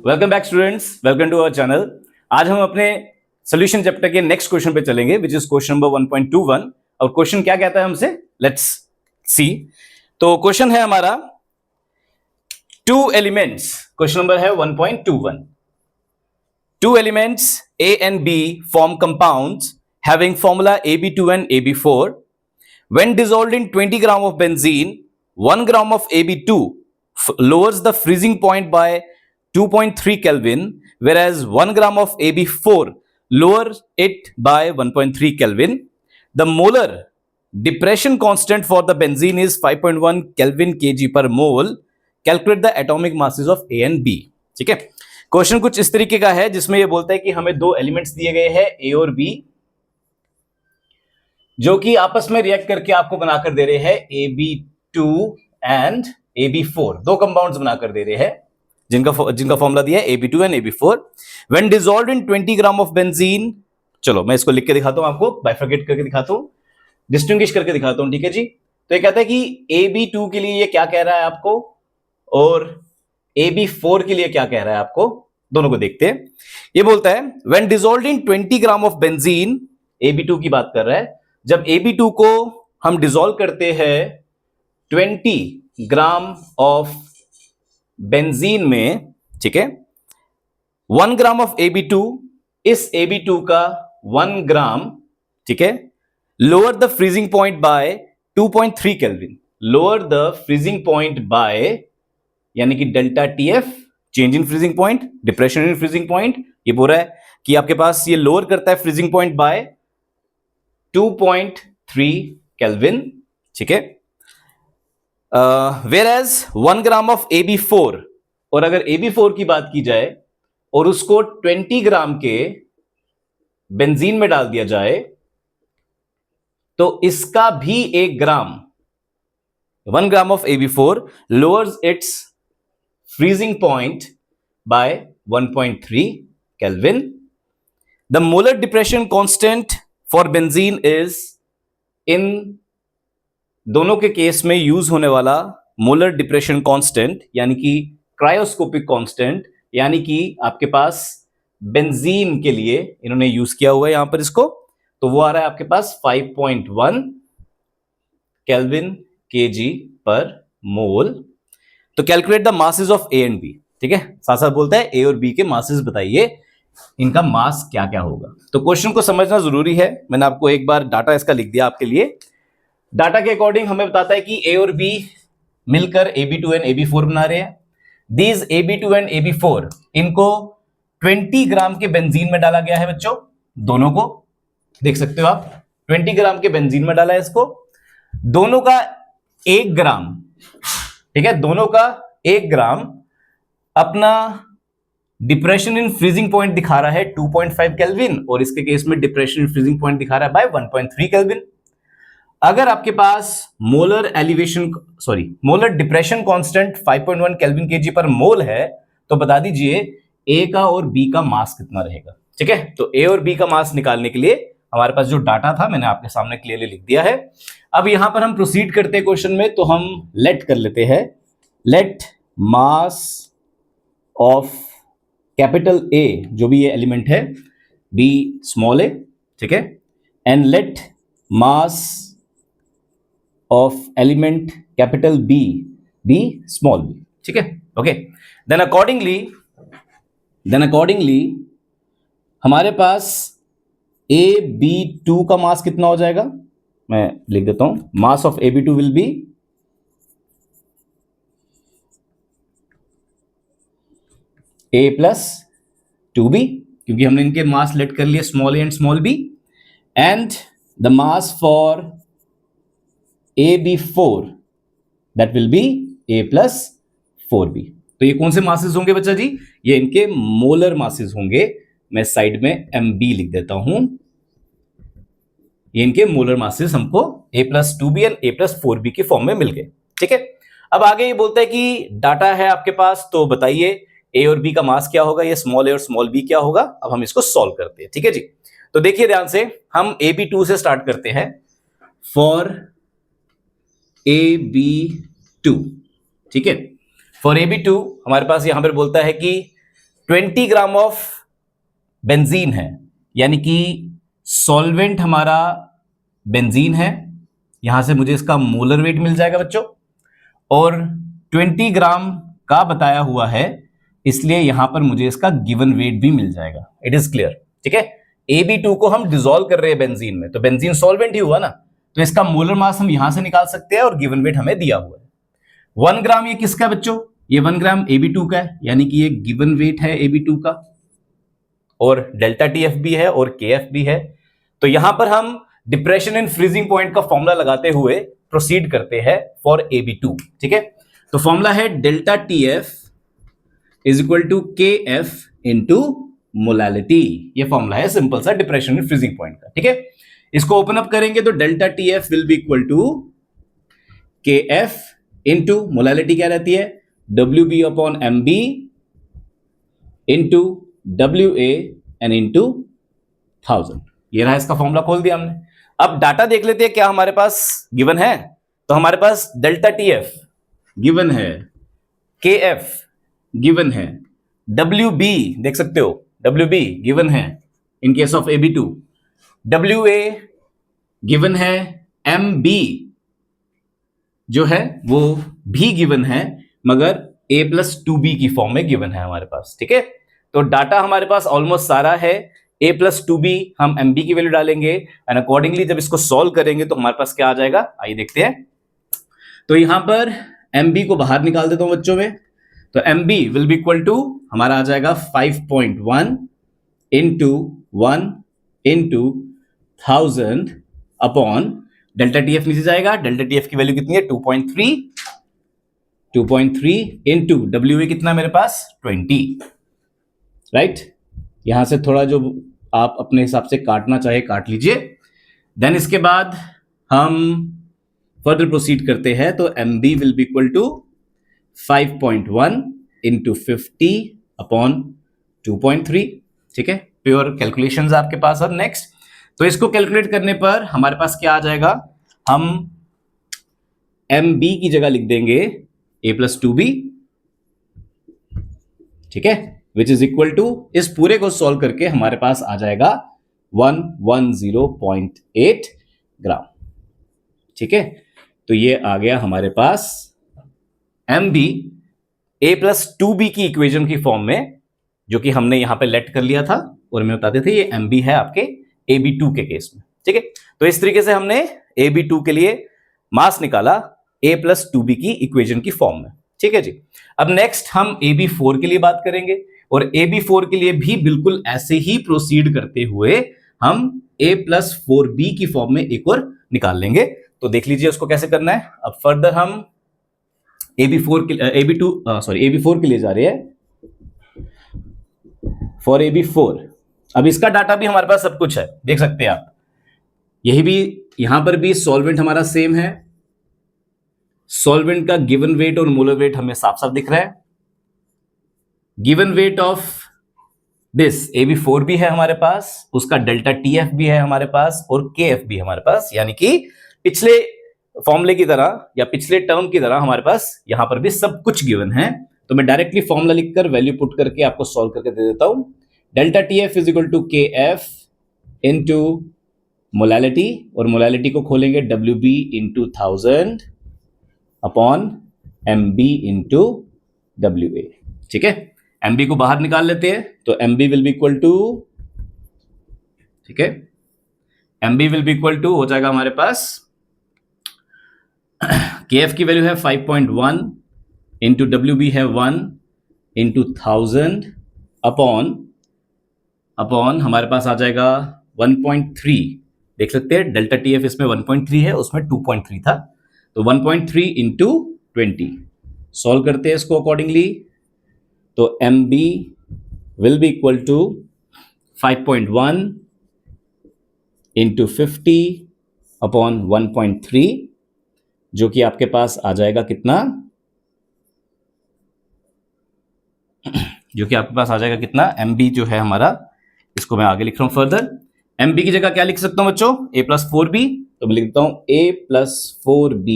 Welcome back students, welcome to our channel. आज हम अपने सोल्यूशन चैप्टर के नेक्स्ट क्वेश्चन पे चलेंगे, विच इज क्वेश्चन नंबर 1.21। और क्वेश्चन क्या कहता है हमसे, लेट्स सी। तो क्वेश्चन है हमारा टू एलिमेंट्स, क्वेश्चन नंबर है 1.21। Two elements A and B form compounds having formula AB2 and AB4. When dissolved in 20 gram of benzene, 1 gram of AB2 lowers the freezing point by 2.3 Kelvin, whereas 1 gram of AB4 lowers it by 1.3 Kelvin. The molar depression constant for the benzene is 5.1 Kelvin kg per mole. Calculate the atomic masses of A and B. ठीक है, question कुछ इस तरीके का है जिसमें ये बोलता है कि हमें दो एलिमेंट्स दिए गए हैं ए और बी, जो कि आपस में रिएक्ट करके आपको बनाकर दे रहे हैं AB2 एंड AB4। दो कंपाउंड्स बनाकर दे रहे हैं जिनका फॉर्मूला दिया है AB2 and AB4। When dissolved in 20 gram of benzene, चलो मैं इसको लिख के दिखाता हूं आपको, बाइफरकेट करके दिखाता हूं, डिस्टिंग्विश करके दिखाता हूं। ठीक है जी, तो ये कहता है कि AB2 के लिए ये क्या कह रहा है आपको और AB4 के लिए क्या कह रहा है आपको, दोनों को देखते हैं। ये बोलता है when dissolved in 20 gram of benzene, AB2 की बात कर रहा है, जब AB2 को हम डिसॉल्व करते हैं 20 ग्राम ऑफ बेंजीन में, ठीक है, 1 ग्राम ऑफ AB2, इस AB2 का 1 ग्राम, ठीक है, lower the freezing point by 2.3 kelvin, lower the freezing point by, यानी कि delta TF, change in freezing point, depression in freezing point. ये बोल रहा है कि आपके पास ये लोअर करता है फ्रीजिंग पॉइंट बाय 2.3 केल्विन, ठीक है। वेयरएज 1 ग्राम ऑफ AB4, और अगर AB4 की बात की जाए और उसको 20 ग्राम के बेंजीन में डाल दिया जाए तो इसका भी 1 ग्राम, 1 gram of AB4 lowers its freezing point by 1.3 Kelvin. The molar depression constant for benzene is, इन दोनों के केस में यूज होने वाला मोलर डिप्रेशन कांस्टेंट, यानी कि क्रायोस्कोपिक कांस्टेंट, यानी कि आपके पास बेंजीन के लिए इन्होंने यूज किया हुआ है यहां पर इसको, तो वो आ रहा है आपके पास 5.1 केल्विन केजी पर मोल। तो calculate the masses of A and B, ठीक है, साथ साथ बोलता है ए और बी के मासेस बताइए, इनका मास क्या क्या होगा। तो क्वेश्चन को समझना जरूरी है, मैंने आपको एक बार डाटा इसका लिख दिया आपके लिए। डाटा के अकॉर्डिंग हमें बताता है कि ए और बी मिलकर AB2 एंड AB4 बना रहे हैं। दीज AB2 एंड AB4, इनको 20 ग्राम के बेंजीन में डाला गया है बच्चों, दोनों को देख सकते हो आप, 20 ग्राम के बेंजीन में डाला है इसको, दोनों का 1 ग्राम, ठीक है, दोनों का 1 ग्राम अपना डिप्रेशन इन फ्रीजिंग पॉइंट दिखा रहा है 2.5 केल्विन, और इसके केस में डिप्रेशन इन फ्रीजिंग पॉइंट दिखा रहा है बाय 1.3 केल्विन। अगर आपके पास molar depression constant 5.1 kelvin kg पर मोल है, तो बता दीजिए ए का और बी का मास कितना रहेगा। ठीक है, तो ए और बी का मास निकालने के लिए हमारे पास जो डाटा था मैंने आपके सामने क्लियरली लिख दिया है। अब यहां पर हम प्रोसीड करते हैं क्वेश्चन में, तो हम लेट कर लेते हैं, let mass of capital A, जो भी ये एलिमेंट है, बी स्मॉल ए, ठीक है, and let mass of element capital B B small B, ठीक है, ओके। देन अकॉर्डिंगली हमारे पास AB2 का मास कितना हो जाएगा, मैं लिख देता हूं, mass of AB2 will be A plus 2B, क्योंकि हमने इनके मास लेट कर लिए small A and small B, and the mass for AB4 that will be A plus 4B। तो ये कौन से मासेस होंगे बच्चा जी, ये इनके मोलर मासेस होंगे। मैं साइड में MB लिख देता हूं, ये इनके मोलर मासेस हमको A plus 2B and A plus 4B के फॉर्म में मिल गए। ठीक है, अब आगे ये बोलता है कि डाटा है आपके पास, तो बताइए ए और बी का मास क्या होगा, ये स्मॉल ए और स्मॉल बी क्या होगा। अब हम इसको सॉल्व करते हैं, ठीक है जी। तो देखिए ध्यान से, हम AB2 से स्टार्ट करते हैं। फॉर AB2, ठीक है, फॉर AB2 हमारे पास यहां पर बोलता है कि 20 ग्राम ऑफ बेंजीन है, यानी कि सॉल्वेंट हमारा बेंजीन है, यहां से मुझे इसका मोलर वेट मिल जाएगा बच्चों, और 20 ग्राम का बताया हुआ है, इसलिए यहां पर मुझे इसका गिवन वेट भी मिल जाएगा। इट इज क्लियर, ठीक है। AB2 को हम डिसॉल्व कर रहे हैं बेंजीन में, तो बेंजीन सॉल्वेंट ही हुआ ना, तो इसका मोलर मास हम यहां से निकाल सकते हैं और गिवन वेट हमें दिया हुआ है 1 ग्राम। ये किसका बच्चों? ये 1 ग्राम AB2 का है, यानी कि ये गिवन वेट है AB2 का, और डेल्टा TF भी है और KF भी है। तो यहां पर हम डिप्रेशन इन फ्रीजिंग पॉइंट का फॉर्मूला लगाते हुए प्रोसीड करते हैं फॉर AB2, ठीक है। तो फॉर्मूला है delta TF is equal to KF into molality. ये फॉर्मूला है सिंपल सा डिप्रेशन इन फ्रीजिंग पॉइंट का, ठीक है। इसको ओपन अप करेंगे तो delta TF will be equal to KF into molality क्या रहती है, WB upon MB into WA N into 1000। ये रहा इसका फॉर्मूला, खोल दिया हमने। अब डाटा देख लेते हैं क्या हमारे पास गिवन है। तो हमारे पास डेल्टा TF गिवन है, KF गिवन है, WB देख सकते हो, WB गिवन है in case of AB2, WA given है, MB जो है वो भी गिवन है, मगर A+2B की फॉर्म में गिवन है हमारे पास, ठीक है। तो डाटा हमारे पास ऑलमोस्ट सारा है। A+2B हम MB की वैल्यू डालेंगे एंड अकॉर्डिंगली जब इसको सॉल्व करेंगे तो हमारे पास क्या आ जाएगा, आइए देखते हैं। तो यहां पर MB को बाहर निकाल देता हूं बच्चों में, तो MB will be equal to हमारा आ जाएगा 5.1 into 1 into 1000 upon delta TF नीचे जाएगा, डेल्टा TF की वैल्यू कितनी है 2.3 इंटू WA कितना मेरे पास 20, राइट। यहां से थोड़ा जो आप अपने हिसाब से काटना चाहे काट लीजिए। देन इसके बाद हम फर्दर प्रोसीड करते हैं, तो MB will be equal to 5.1 into 50 upon 2.3, ठीक है। प्योर कैलकुलेशंस आपके पास। अब नेक्स्ट, तो इसको कैलकुलेट करने पर हमारे पास क्या आ जाएगा, हम MB की जगह लिख देंगे A+2B, ठीक है, विच इज इक्वल टू, इस पूरे को सॉल्व करके हमारे पास आ जाएगा 110.8 ग्राम, ठीक है। तो ये आ गया हमारे पास MB A+2B की इक्वेशन की फॉर्म में, जो कि हमने यहां पे लेट कर लिया था और मैं बताते थे ये MB है आपके AB2 के केस में, ठीक है। तो इस तरीके से हमने AB2 के लिए मास निकाला A+2B की इक्वेशन की फॉर्म में, ठीक है जी। अब नेक्स्ट हम AB4 के लिए बात करेंगे, और AB4 के लिए भी बिल्कुल ऐसे ही प्रोसीड करते हुए हम A+4B की फॉर्म में एक और निकाल लेंगे। तो देख लीजिए उसको कैसे करना है। अब फर्दर हम AB4 के लिए जा रहे हैं फॉर AB4। अब इसका डाटा भी हमारे पास सब कुछ है, देख सकते हैं आप। यही भी यहां पर भी सॉल्वेंट हमारा सेम है, सॉल्वेंट का गिवन वेट और मोलर वेट हमें साफ साफ दिख रहा है। Given weight of this AB4 भी है हमारे पास, उसका डेल्टा TF भी है हमारे पास, और KF भी हमारे पास, यानी कि पिछले फॉर्मूले की तरह या पिछले टर्म की तरह हमारे पास यहां पर भी सब कुछ गिवन है। तो मैं डायरेक्टली फॉर्मूला लिखकर वैल्यू पुट करके आपको सॉल्व करके दे देता हूं। Delta TF is equal to KF into molality, और मोलालिटी को खोलेंगे WB into 1000 upon MB into WA, ठीक है। MB को बाहर निकाल लेते हैं, तो MB will be equal to, ठीक है, MB will be equal to हो जाएगा हमारे पास, KF की वैल्यू है 5.1 इंटू WB है 1 इंटू 1000 अपॉन हमारे पास आ जाएगा 1.3, देख सकते हैं डेल्टा TF इसमें 1.3 है, उसमें 2.3 था, तो 1.3 इंटू 20 सॉल्व करते हैं इसको अकॉर्डिंगली। तो MB will be equal to 5.1 into 50 upon 1.3, जो कि आपके पास आ जाएगा कितना, MB जो है हमारा, इसको मैं आगे लिख रहा हूं फर्दर। MB की जगह क्या लिख सकता हूं बच्चों, A+4B, तो मैं लिखता हूं A+4B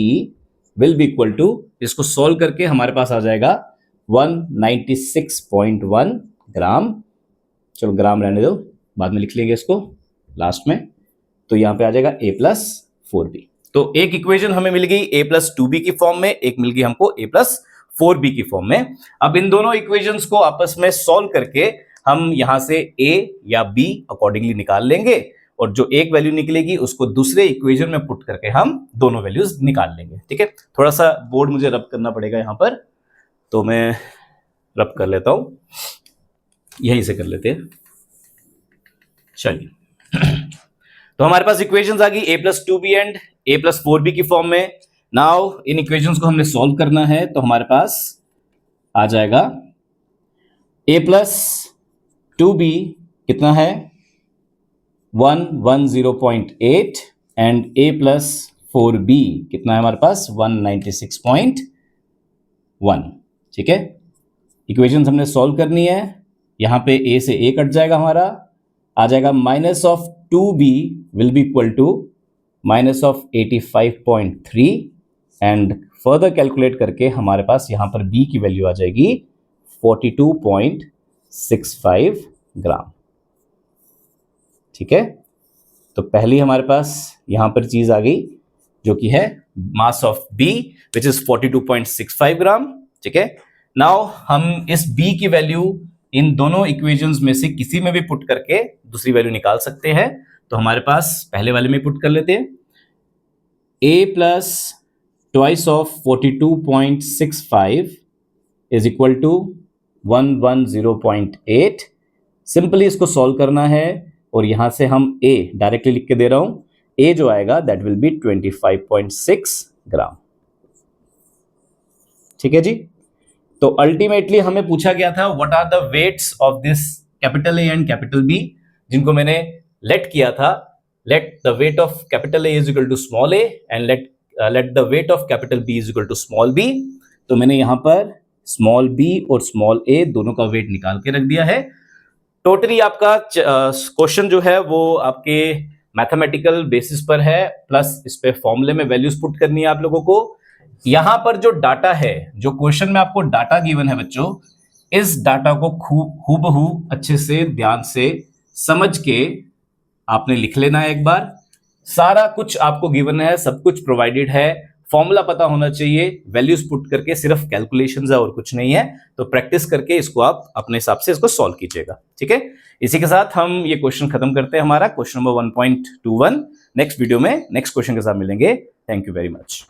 will be equal to, इसको सॉल्व करके हमारे पास आ जाएगा 196.1 ग्राम, चलो ग्राम रहने दो, बाद में लिख लेंगे इसको लास्ट में। तो यहां पे आ जाएगा a+4b। तो एक इक्वेशन हमें मिल गई a+2b की फॉर्म में, एक मिल गई हमको a+4b की फॉर्म में। अब इन दोनों इक्वेशंस को आपस में सॉल्व करके हम यहां से a या b अकॉर्डिंगली निकाल लेंगे, और जो एक वैल्यू निकलेगी उसको दूसरे इक्वेशन में पुट करके हम दोनों वैल्यूज निकाल लेंगे। ठीक है, थोड़ा सा बोर्ड मुझे रब करना पड़ेगा यहां पर, तो मैं रब कर लेता हूं, यहीं से कर लेते हैं। चलिए तो हमारे पास इक्वेशंस आ गई a+2b एंड a+4b की फॉर्म में। नाउ इन इक्वेशंस को हमने सॉल्व करना है, तो हमारे पास आ जाएगा a+2b कितना है 110.8 एंड a+4b कितना है हमारे पास 196.1। ठीक है, इक्वेशंस हमने सॉल्व करनी है। यहां पे a से a कट जाएगा, हमारा आ जाएगा -2b will be equal to -85.3 and further calculate करके हमारे पास यहां पर b की वैल्यू आ जाएगी 42.65 ग्राम। ठीक है, तो पहली हमारे पास यहां पर चीज आ गई जो कि है mass of b which is 42.65 ग्राम। ठीक है, नाउ हम इस b की वैल्यू इन दोनों इक्वेशंस में से किसी में भी पुट करके दूसरी वैल्यू निकाल सकते हैं। तो हमारे पास पहले वाले में पुट कर लेते हैं, a plus twice of 42.65 is equal to 110.8। Simply इसको सॉल्व करना है, और यहां से हम a डायरेक्टली लिख के दे रहा हूं, a जो आएगा दैट विल बी 25.6 ग्राम। ठीक है जी, तो अल्टीमेटली हमें पूछा गया था what are the weights of this capital A and capital B, जिनको मैंने लेट किया था, let the weight of capital A is equal to small A and let the weight of capital B is equal to small B. तो मैंने यहां पर small B और small A दोनों का वेट निकाल के रख दिया है। टोटली आपका क्वेश्चन जो है वो आपके मैथमेटिकल बेसिस पर है, प्लस इस पे फॉर्मूले में वैल्यूज पुट करनी है आप लोगों को। यहां पर जो डाटा है, जो क्वेश्चन में आपको डाटा गिवन है बच्चों, इस डाटा को हूबहू अच्छे से ध्यान से समझ के आपने लिख लेना है। एक बार सारा कुछ आपको गिवन है, सब कुछ प्रोवाइडेड है, फॉर्मूला पता होना चाहिए, वैल्यूज पुट करके सिर्फ कैलकुलेशंस है और कुछ नहीं है। तो प्रैक्टिस करके इसको आप अपने हिसाब से इसको सॉल्व कीजिएगा। ठीक है, इसी के साथ हम ये क्वेश्चन खत्म करते हैं, हमारा क्वेश्चन नंबर 1.21। नेक्स्ट वीडियो में नेक्स्ट क्वेश्चन के साथ मिलेंगे। Thank you very much.